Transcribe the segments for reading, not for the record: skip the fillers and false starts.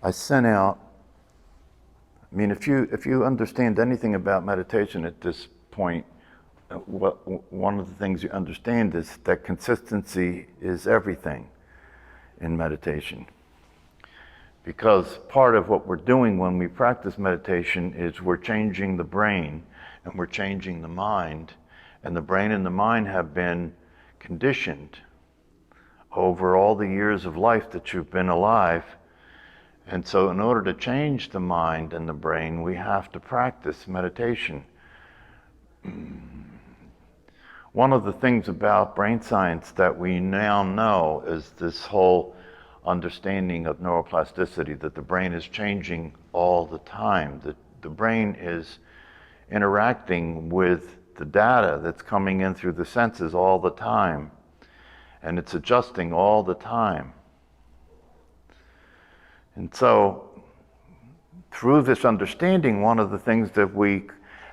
I sent out, if you understand anything about meditation at this point, one of the things you understand is that consistency is everything in meditation. Because part of what we're doing when we practice meditation is we're changing the brain and we're changing the mind, and the brain and the mind have been conditioned over all the years of life that you've been alive. And so in order to change the mind and the brain, we have to practice meditation. One of the things about brain science that we now know is this whole understanding of neuroplasticity, that the brain is changing all the time, that the brain is interacting with the data that's coming in through the senses all the time, and it's adjusting all the time. And so, through this understanding, one of the things that we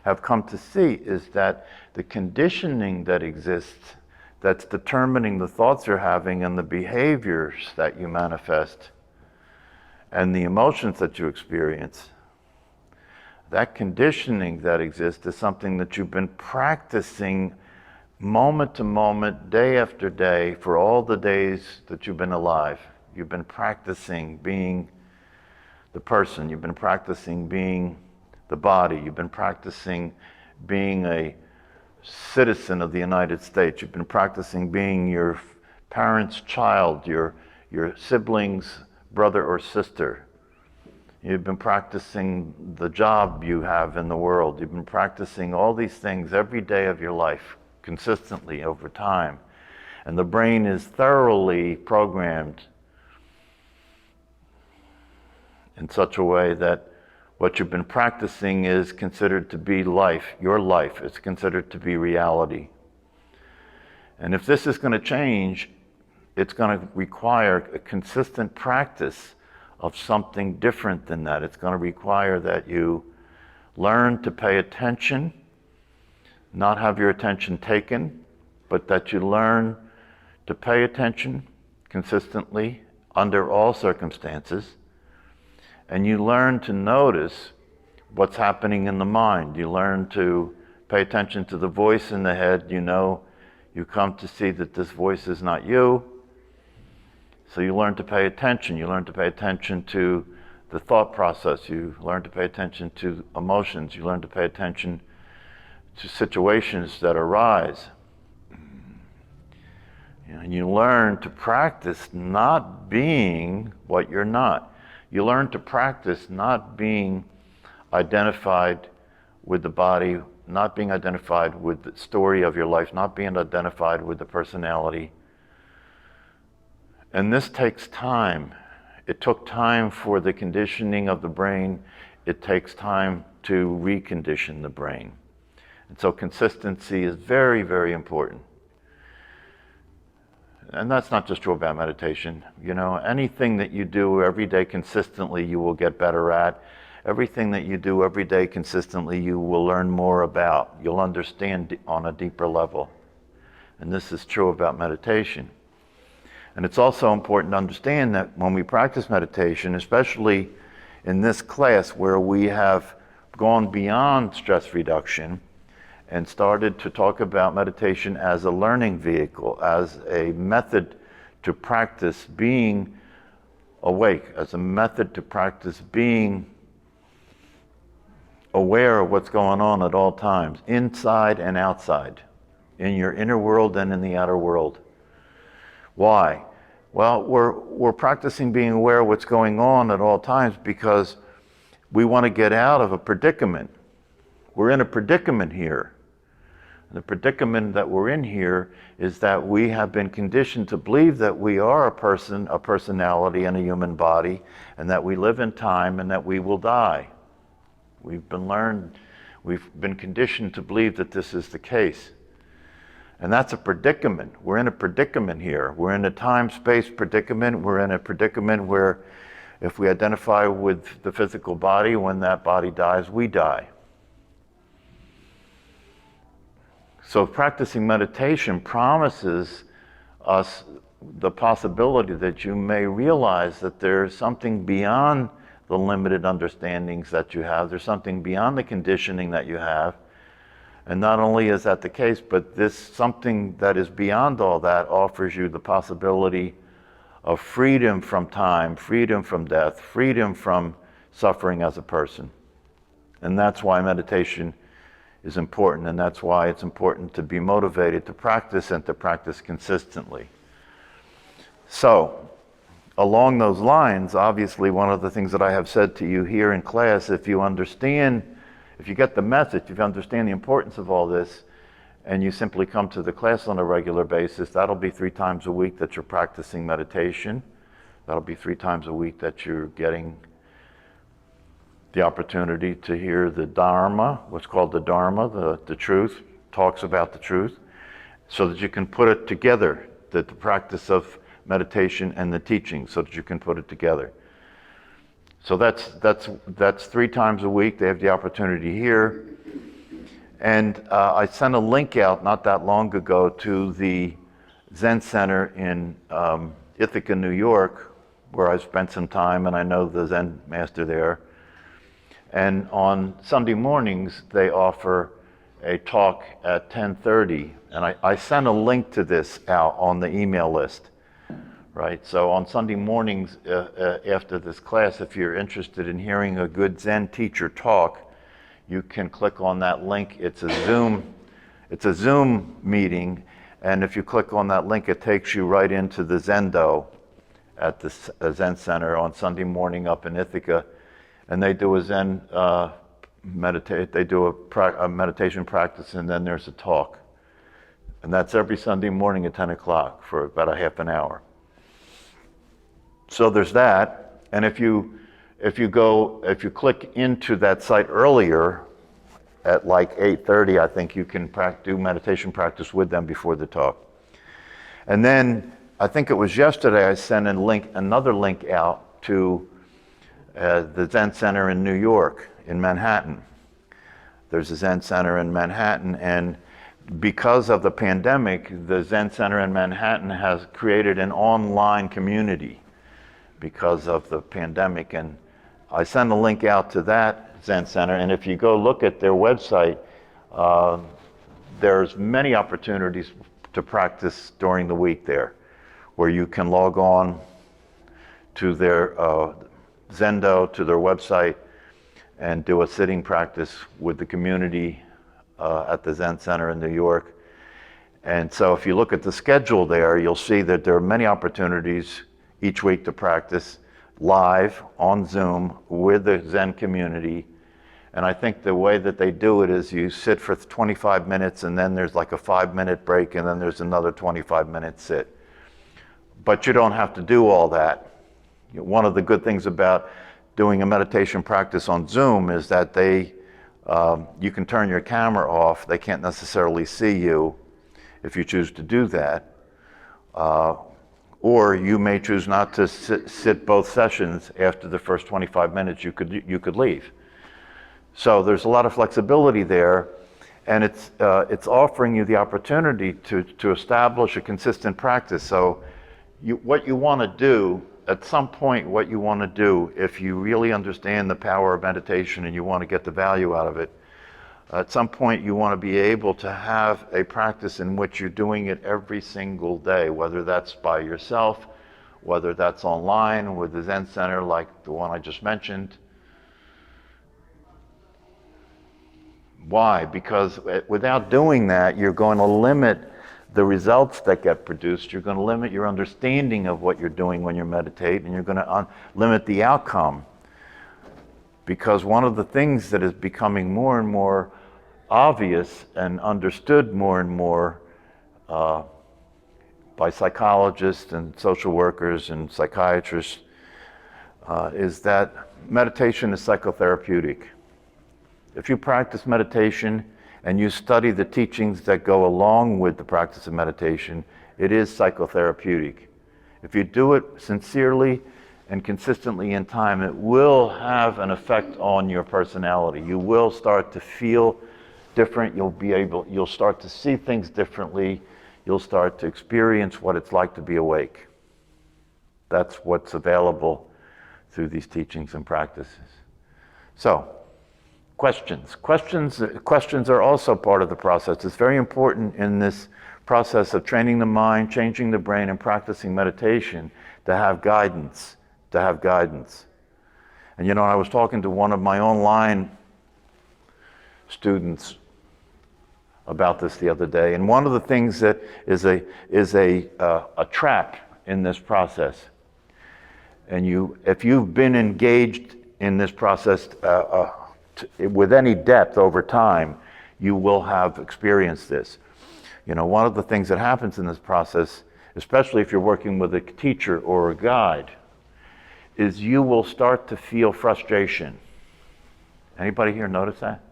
have come to see is that the conditioning that exists, that's determining the thoughts you're having and the behaviors that you manifest and the emotions that you experience, that conditioning that exists is something that you've been practicing moment to moment, day after day, for all the days that you've been alive. You've been practicing being the person. You've been practicing being the body. You've been practicing being a citizen of the United States. You've been practicing being your parent's child, your sibling's brother or sister. You've been practicing the job you have in the world. You've been practicing all these things every day of your life, consistently over time. And the brain is thoroughly programmed in such a way that what you've been practicing is considered to be life, your life. It's considered to be reality. And if this is going to change, it's going to require a consistent practice of something different than that. It's going to require that you learn to pay attention, not have your attention taken, but that you learn to pay attention consistently under all circumstances. And you learn to notice what's happening in the mind. You learn to pay attention to the voice in the head. You come to see that this voice is not you. So you learn to pay attention. You learn to pay attention to the thought process. You learn to pay attention to emotions. You learn to pay attention to situations that arise. And you learn to practice not being what you're not. You learn to practice not being identified with the body, not being identified with the story of your life, not being identified with the personality. And this takes time. It took time for the conditioning of the brain. It takes time to recondition the brain. And so consistency is very, very important. And that's not just true about meditation. Anything that you do every day consistently, you will get better at. Everything that you do every day consistently, you will learn more about. You'll understand on a deeper level. And this is true about meditation. And it's also important to understand that when we practice meditation, especially in this class where we have gone beyond stress reduction and started to talk about meditation as a learning vehicle, as a method to practice being awake, as a method to practice being aware of what's going on at all times, inside and outside, in your inner world and in the outer world. Why? Well, we're practicing being aware of what's going on at all times because we want to get out of a predicament. We're in a predicament here. The predicament that we're in here is that we have been conditioned to believe that we are a person, a personality, and a human body, and that we live in time and that we will die. We've been conditioned to believe that this is the case. And that's a predicament. We're in a predicament here. We're in a time-space predicament. We're in a predicament where if we identify with the physical body, when that body dies, we die. So practicing meditation promises us the possibility that you may realize that there's something beyond the limited understandings that you have. There's something beyond the conditioning that you have. And not only is that the case, but this something that is beyond all that offers you the possibility of freedom from time, freedom from death, freedom from suffering as a person. And that's why meditation is important, and that's why it's important to be motivated to practice and to practice consistently. So, along those lines, obviously one of the things that I have said to you here in class, if you get the message, if you understand the importance of all this, and you simply come to the class on a regular basis, that'll be 3 times a week that you're practicing meditation. That'll be 3 times a week that you're getting the opportunity to hear the Dharma, what's called the Dharma, the truth, talks about the truth, so that you can put it together, the practice of meditation and the teaching, so that you can put it together. So that's 3 times a week. They have the opportunity here. And I sent a link out not that long ago to the Zen Center in Ithaca, New York, where I spent some time, and I know the Zen master there. And on Sunday mornings, they offer a talk at 10:30. And I sent a link to this out on the email list, right? So on Sunday mornings after this class, if you're interested in hearing a good Zen teacher talk, you can click on that link. It's a Zoom meeting, and if you click on that link, it takes you right into the Zendo at the Zen Center on Sunday morning up in Ithaca, and they do a Zen a meditation practice, and then there's a talk, and that's every Sunday morning at 10 o'clock for about a half an hour. So there's that, and if you click into that site earlier at like 8:30, I think you can do meditation practice with them before the talk. And then I think it was yesterday I sent another link out to the Zen Center in New York, in Manhattan. There's a Zen Center in Manhattan, and because of the pandemic, the Zen Center in Manhattan has created an online community because of the pandemic, and I sent a link out to that Zen Center, and if you go look at their website, there's many opportunities to practice during the week there, where you can log on to their Zendo, to their website, and do a sitting practice with the community at the Zen Center in New York. And so if you look at the schedule there, you'll see that there are many opportunities each week to practice live on Zoom with the Zen community. And I think the way that they do it is you sit for 25 minutes, and then there's like a 5-minute break, and then there's another 25-minute sit. But you don't have to do all that. One of the good things about doing a meditation practice on Zoom is that you can turn your camera off. They can't necessarily see you if you choose to do that. Or you may choose not to sit both sessions. After the first 25 minutes, you could leave. So there's a lot of flexibility there, and it's offering you the opportunity to establish a consistent practice. So what you want to do, at some point, what you want to do, if you really understand the power of meditation and you want to get the value out of it, at some point you want to be able to have a practice in which you're doing it every single day, whether that's by yourself, whether that's online with the Zen Center like the one I just mentioned. Why? Because without doing that, you're going to limit the results that get produced. You're going to limit your understanding of what you're doing when you meditate, and you're going to limit the outcome. Because one of the things that is becoming more and more obvious and understood more and more by psychologists and social workers and psychiatrists is that meditation is psychotherapeutic. If you practice meditation and you study the teachings that go along with the practice of meditation, it is psychotherapeutic. If you do it sincerely and consistently in time, it will have an effect on your personality. You will start to feel different. You'll start to see things differently. You'll start to experience what it's like to be awake. That's what's available through these teachings and practices. So, questions. Questions are also part of the process. It's very important in this process of training the mind, changing the brain, and practicing meditation to have guidance, And you know, I was talking to one of my online students about this the other day, and one of the things that is a trap in this process, and if you've been engaged in this process with any depth over time, you will have experienced this. You know, one of the things that happens in this process, especially if you're working with a teacher or a guide, is you will start to feel frustration. Anybody here notice that?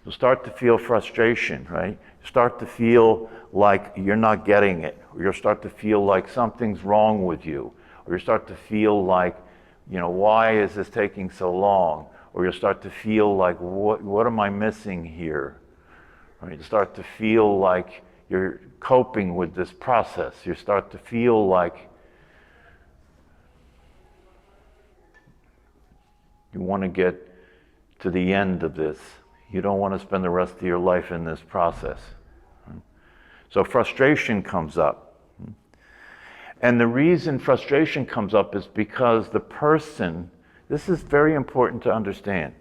You'll start to feel frustration, right? You start to feel like you're not getting it, or you'll start to feel like something's wrong with you, or you start to feel like, you know, why is this taking so long? Or you'll start to feel like, what am I missing here? Right? You start to feel like you're coping with this process. You start to feel like you want to get to the end of this. You don't want to spend the rest of your life in this process. So frustration comes up. And the reason frustration comes up is because the person, this is very important to understand.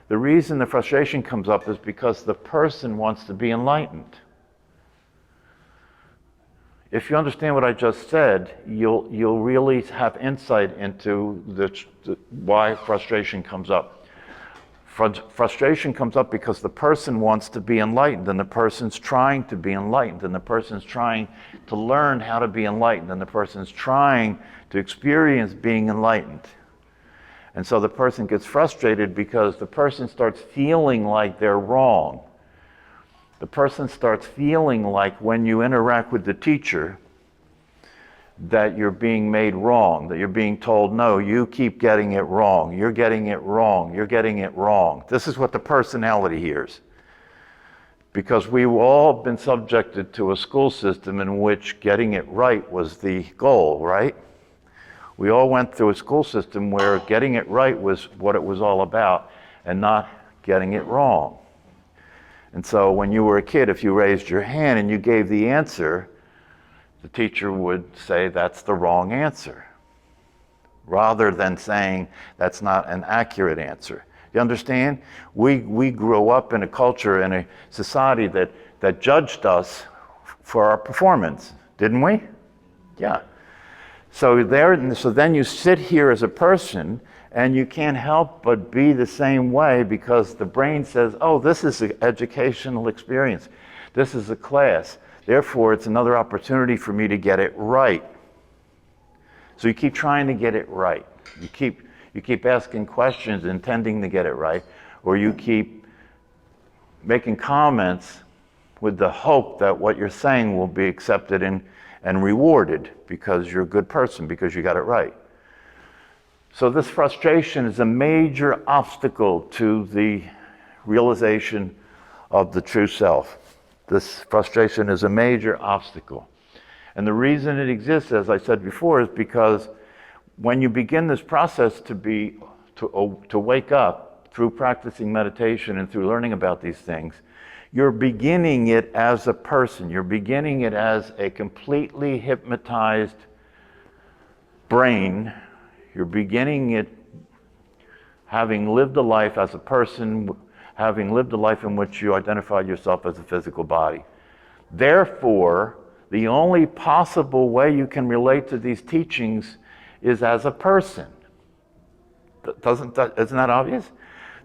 The reason the frustration comes up is because the person wants to be enlightened. If you understand what I just said, you'll really have insight into why frustration comes up. Frustration comes up because the person wants to be enlightened, and the person's trying to be enlightened, and the person's trying to learn how to be enlightened, and the person's trying to experience being enlightened. And so the person gets frustrated because the person starts feeling like they're wrong. The person starts feeling like when you interact with the teacher, that you're being made wrong, that you're being told, no, you keep getting it wrong, you're getting it wrong, you're getting it wrong. This is what the personality hears. Because we've all been subjected to a school system in which getting it right was the goal, right? We all went through a school system where getting it right was what it was all about, and not getting it wrong. And so when you were a kid, if you raised your hand and you gave the answer, the teacher would say that's the wrong answer, rather than saying that's not an accurate answer. You understand? We grew up in a culture, in a society that judged us for our performance, didn't we? Yeah. So then you sit here as a person, and you can't help but be the same way, because the brain says, oh, this is an educational experience. This is a class. Therefore, it's another opportunity for me to get it right. So you keep trying to get it right. You keep asking questions intending to get it right, or you keep making comments with the hope that what you're saying will be accepted and rewarded because you're a good person, because you got it right. So this frustration is a major obstacle to the realization of the true self. This frustration is a major obstacle. And the reason it exists, as I said before, is because when you begin this process to wake up through practicing meditation and through learning about these things, you're beginning it as a person. You're beginning it as a completely hypnotized brain. You're beginning it having lived a life as a person, having lived a life in which you identified yourself as a physical body. Therefore, the only possible way you can relate to these teachings is as a person. Isn't that obvious?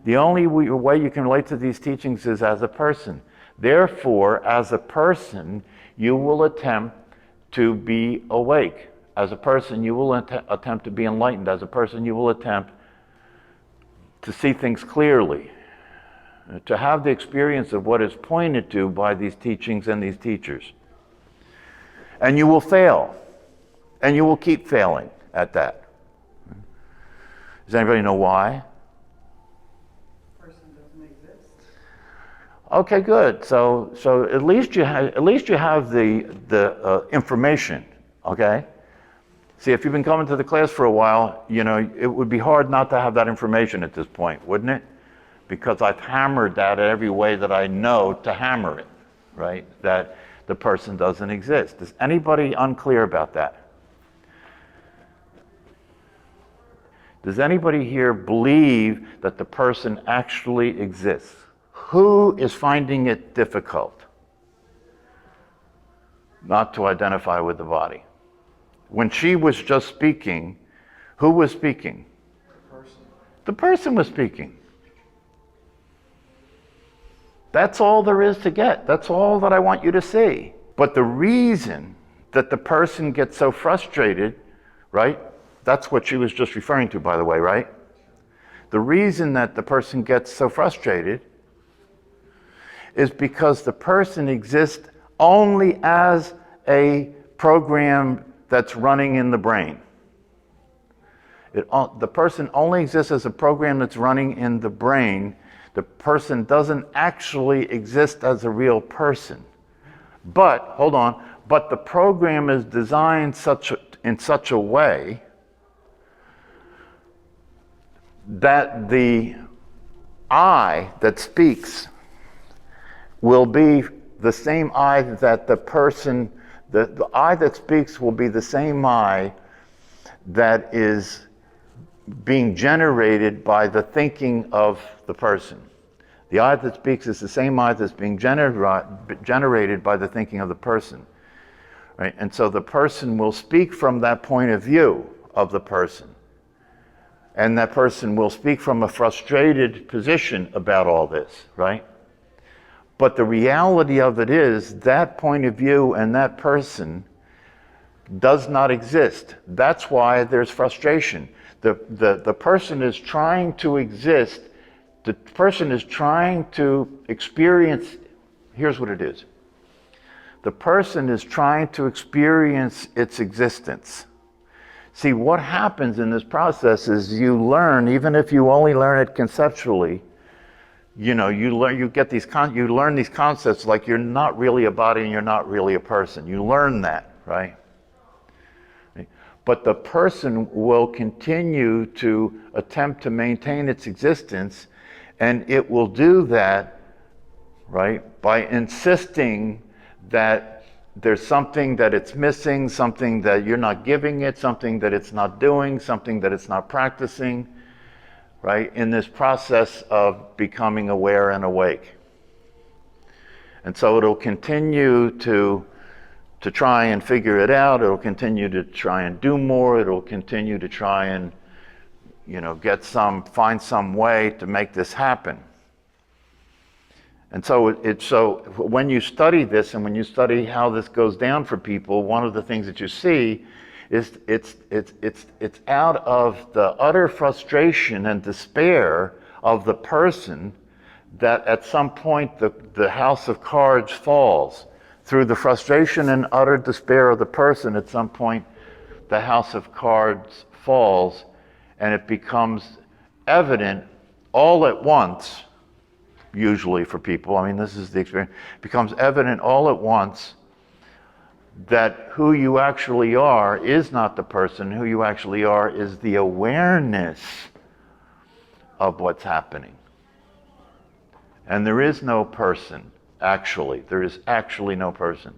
The only way you can relate to these teachings is as a person. Therefore, as a person, you will attempt to be awake. As a person, you will attempt to be enlightened. As a person, you will attempt to see things clearly, to have the experience of what is pointed to by these teachings and these teachers. And you will fail, and you will keep failing at that. Does anybody know why? Person doesn't exist. Okay, good. So at least you have the information. Okay. See, if you've been coming to the class for a while, it would be hard not to have that information at this point, wouldn't it? Because I've hammered that every way that I know to hammer it, right? That the person doesn't exist. Is anybody unclear about that? Does anybody here believe that the person actually exists? Who is finding it difficult not to identify with the body? When she was just speaking, who was speaking? The person. The person was speaking. That's all there is to get. That's all that I want you to see. But the reason that the person gets so frustrated, right? That's what she was just referring to, by the way, right? The reason that the person gets so frustrated is because the person exists only as a program that's running in the brain. The person only exists as a program that's running in the brain. The person doesn't actually exist as a real person. But, hold on, but the program is designed in such a way that the I that speaks will be the same I that the person, the I that speaks will be the same I that is being generated by the thinking of the person. The I that speaks is the same I that's being generated by the thinking of the person. Right? And so the person will speak from that point of view of the person. And that person will speak from a frustrated position about all this, right? But the reality of it is that point of view and that person does not exist. That's why there's frustration. The person is trying to exist. The person is trying to experience, here's what it is. The person is trying to experience its existence. See, what happens in this process is you learn, even if you only learn it conceptually, you learn these concepts like you're not really a body and you're not really a person. You learn that, right? But the person will continue to attempt to maintain its existence, and it will do that, right, by insisting that there's something that it's missing, something that you're not giving it, something that it's not doing, something that it's not practicing, right, in this process of becoming aware and awake. And so it'll continue to try and figure it out. It'll continue to try and do more. It'll continue to try and, find some way to make this happen. And so when you study this and when you study how this goes down for people, one of the things that you see is it's out of the utter frustration and despair of the person that at some point the house of cards falls. Through the frustration and utter despair of the person, at some point the house of cards falls, and it becomes evident all at once, usually for people, this is the experience, becomes evident all at once that who you actually are is not the person. Who you actually are is the awareness of what's happening. And there is no person, actually. There is actually no person.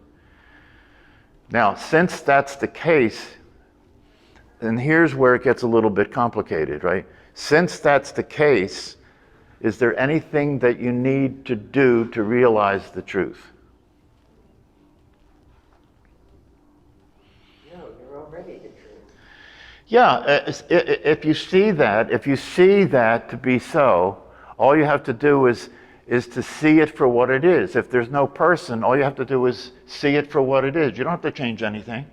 Now, since that's the case, and here's where it gets a little bit complicated, right? Since that's the case, is there anything that you need to do to realize the truth? No, you're already the truth. Yeah, if you see that to be so, all you have to do is to see it for what it is. If there's no person, all you have to do is see it for what it is. You don't have to change anything.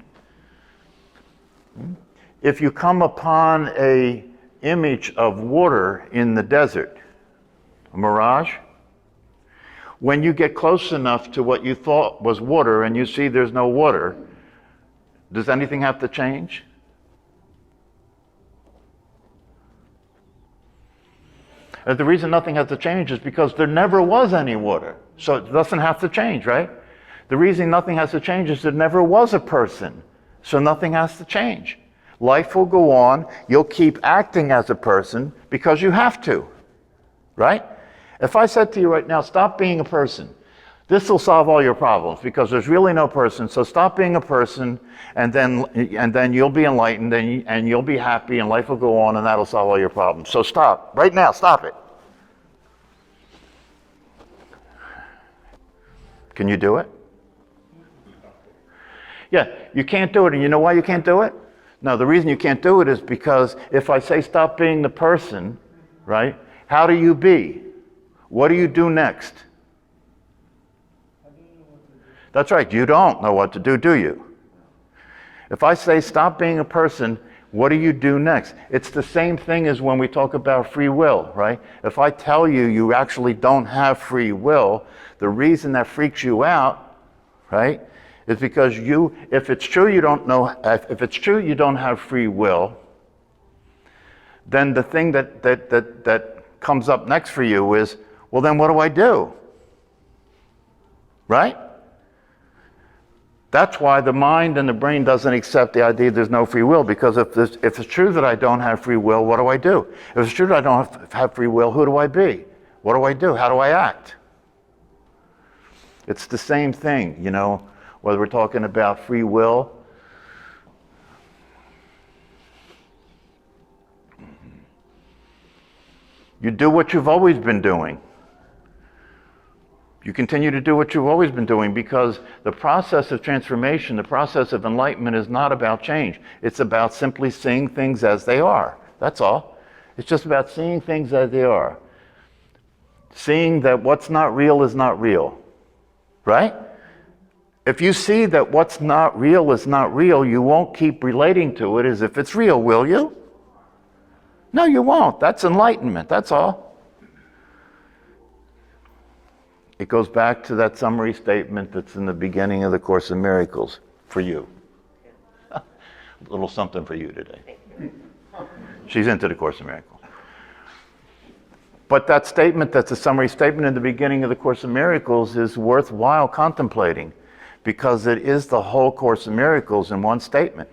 If you come upon a image of water in the desert, a mirage, when you get close enough to what you thought was water and you see there's no water, does anything have to change? And the reason nothing has to change is because there never was any water. So it doesn't have to change, right? The reason nothing has to change is there never was a person. So nothing has to change. Life will go on. You'll keep acting as a person because you have to, right? If I said to you right now, stop being a person, this will solve all your problems because there's really no person. So stop being a person, and then you'll be enlightened, and you'll be happy, and life will go on, and that'll solve all your problems. So stop right now. Stop it. Can you do it? Yeah, you can't do it, and you know why you can't do it? No, the reason you can't do it is because if I say stop being the person, right? How do you be? What do you do next? That's right, you don't know what to do you? If I say stop being a person, what do you do next? It's the same thing as when we talk about free will, right? If I tell you you actually don't have free will, the reason that freaks you out, right, is because if it's true you don't have free will, then the thing that comes up next for you is, well, then what do I do? Right? That's why the mind and the brain doesn't accept the idea there's no free will, because if it's true that I don't have free will, what do I do? If it's true that I don't have free will, who do I be? What do I do? How do I act? It's the same thing, you know, whether we're talking about free will. You do what you've always been doing. You continue to do what you've always been doing, because the process of transformation, the process of enlightenment is not about change. It's about simply seeing things as they are. That's all. It's just about seeing things as they are. Seeing that what's not real is not real. Right? If you see that what's not real is not real, you won't keep relating to it as if it's real, will you? No, you won't. That's enlightenment. That's all. It goes back to that summary statement that's in the beginning of the Course in Miracles for you. A little something for you today. She's into the Course in Miracles. But that statement that's a summary statement in the beginning of the Course in Miracles is worthwhile contemplating, because it is the whole Course in Miracles in one statement,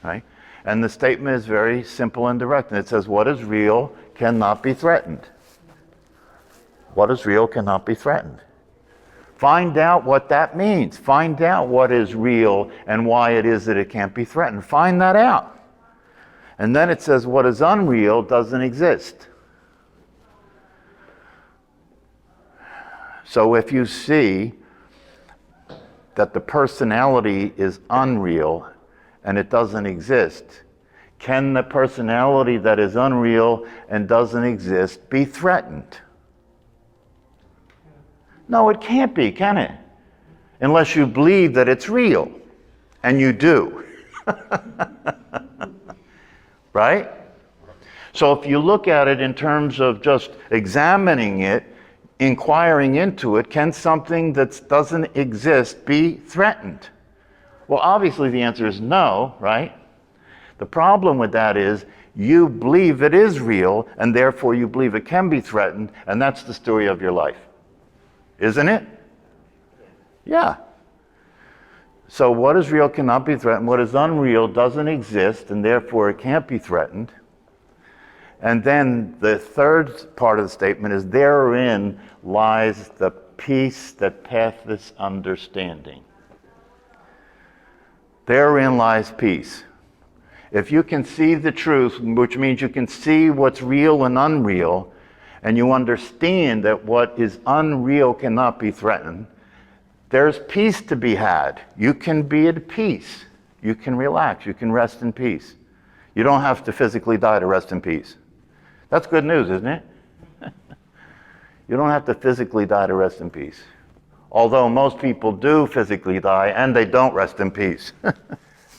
right? And the statement is very simple and direct, and it says, what is real cannot be threatened. What is real cannot be threatened. Find out what that means. Find out what is real and why it is that it can't be threatened. Find that out. And then it says what is unreal doesn't exist. So if you see that the personality is unreal and it doesn't exist, can the personality that is unreal and doesn't exist be threatened? No, it can't be, can it? Unless you believe that it's real, and you do. Right? So if you look at it in terms of just examining it, inquiring into it, can something that doesn't exist be threatened? Well, obviously the answer is no, right? The problem with that is you believe it is real, and therefore you believe it can be threatened, and that's the story of your life. Isn't it? Yeah. So what is real cannot be threatened. What is unreal doesn't exist, and therefore it can't be threatened. And then the third part of the statement is, therein lies the peace that passeth understanding. Therein lies peace. If you can see the truth, which means you can see what's real and unreal, and you understand that what is unreal cannot be threatened, there's peace to be had. You can be at peace. You can relax. You can rest in peace. You don't have to physically die to rest in peace. That's good news, isn't it? You don't have to physically die to rest in peace. Although most people do physically die and they don't rest in peace.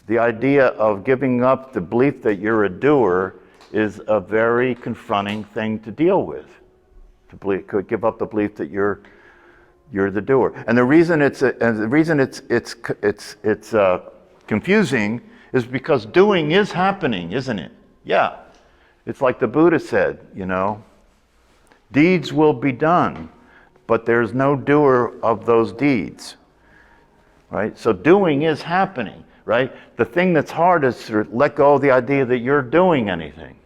The idea of giving up the belief that you're a doer is a very confronting thing to deal with. Could give up the belief that you're the doer, and the reason it's confusing is because doing is happening, isn't it? Yeah, it's like the Buddha said, you know, deeds will be done, but there's no doer of those deeds, right? So doing is happening, right? The thing that's hard is to let go of the idea that you're doing anything.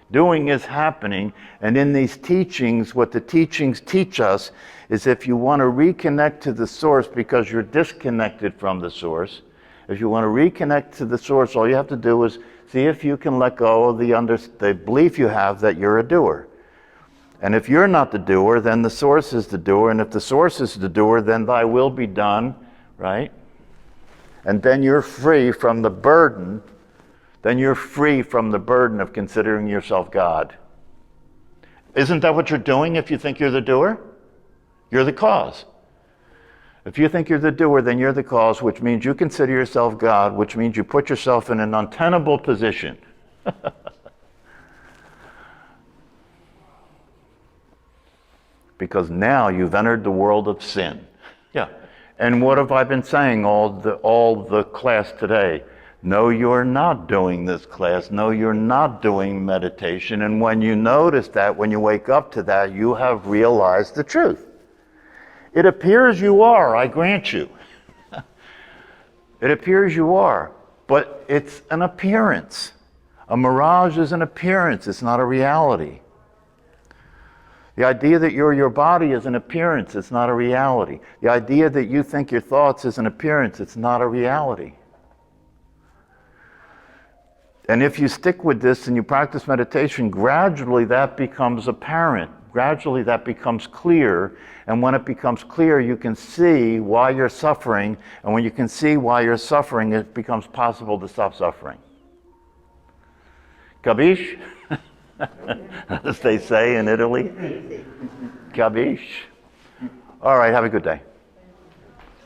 Doing is happening, and in these teachings, what the teachings teach us is if you want to reconnect to the source because you're disconnected from the source, if you want to reconnect to the source, all you have to do is see if you can let go of the belief you have that you're a doer. And if you're not the doer, then the source is the doer, and if the source is the doer, then thy will be done, right? And then you're free from the burden. Then you're free from the burden of considering yourself God. Isn't that what you're doing if you think you're the doer? You're the cause. If you think you're the doer, then you're the cause, which means you consider yourself God, which means you put yourself in an untenable position. Because now you've entered the world of sin. Yeah. And what have I been saying all the class today? No, you're not doing this class. No, you're not doing meditation. And when you notice that, when you wake up to that, you have realized the truth. It appears you are, I grant you. It appears you are, but it's an appearance. A mirage is an appearance, it's not a reality. The idea that you're your body is an appearance, it's not a reality. The idea that you think your thoughts is an appearance, it's not a reality. And if you stick with this and you practice meditation, gradually that becomes apparent. Gradually that becomes clear. And when it becomes clear, you can see why you're suffering. And when you can see why you're suffering, it becomes possible to stop suffering. Capiche? As they say in Italy. Capiche? All right, have a good day.